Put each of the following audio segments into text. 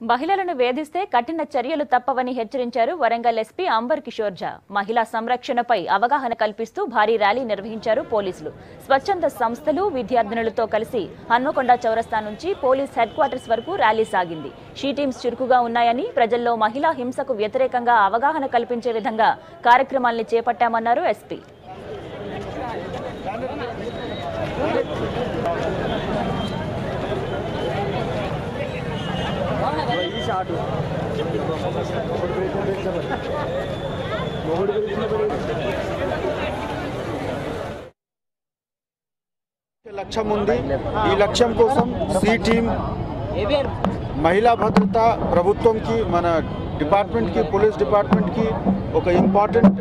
మహిళలను వేధిస్తే కఠిన చర్యలు తప్పవని హెచ్చరించారు వరంగల్ ఎస్పీ అంబర్ కిషోర్ ఝా. మహిళా సంరక్షణపై అవగాహన కల్పిస్తూ భారీ ర్యాలీ నిర్వహించారు పోలీసులు. స్వచ్ఛంద సంస్థలు, విద్యార్థినులతో కలిసి హన్మకొండ చౌరస్తా నుంచి పోలీస్ హెడ్ క్వార్టర్స్ వరకు ర్యాలీ సాగింది. షీ టీమ్స్ చురుకుగా ఉన్నాయని, ప్రజల్లో మహిళా హింసకు వ్యతిరేకంగా అవగాహన కల్పించే విధంగా కార్యక్రమాల్ని చేపట్టామన్నారు ఎస్పీ. లక్ష్యం ఉంది. ఈ లక్ష్యం కోసం సి టీమ్ మహిళా భద్రత ప్రభుత్వంకి, మన డిపార్ట్మెంట్కి, పోలీస్ డిపార్ట్మెంట్కి ఒక ఇంపార్టెంట్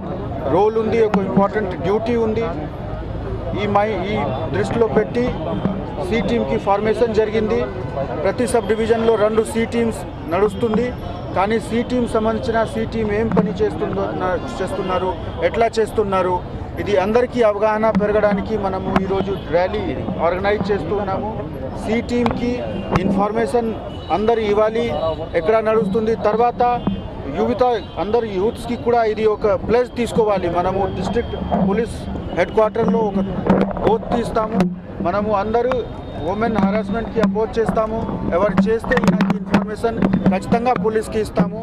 రోల్ ఉంది, ఒక ఇంపార్టెంట్ డ్యూటీ ఉంది. ఈ దృష్టిలో పెట్టి సి టీమ్కి ఫార్మేషన్ జరిగింది. ప్రతి సబ్ డివిజన్లో 2 సి టీమ్స్ నడుస్తుంది. కానీ సి టీమ్ సంబంధించిన సి టీమ్ ఏం పని చేస్తున్నారు, ఎట్లా చేస్తున్నారు, ఇది అందరికీ అవగాహన పెరగడానికి మనము ఈరోజు ర్యాలీ ఆర్గనైజ్ చేస్తున్నాము. సి టీమ్కి ఇన్ఫర్మేషన్ అందరు ఇవ్వాలి, ఎక్కడ నడుస్తుంది. తర్వాత అందరు యూత్స్కి కూడా ఇది ఒక ప్లేస్ తీసుకోవాలి. మనము డిస్ట్రిక్ట్ పోలీస్ హెడ్ క్వార్టర్లో ఒక ఓత్ తీస్తాము. మనము అందరూ ఉమెన్ హరాస్మెంట్కి అపోజ్ చేస్తాము. ఎవరు చేస్తే ఇలాంటి ఇన్ఫర్మేషన్ ఖచ్చితంగా పోలీస్కి ఇస్తాము.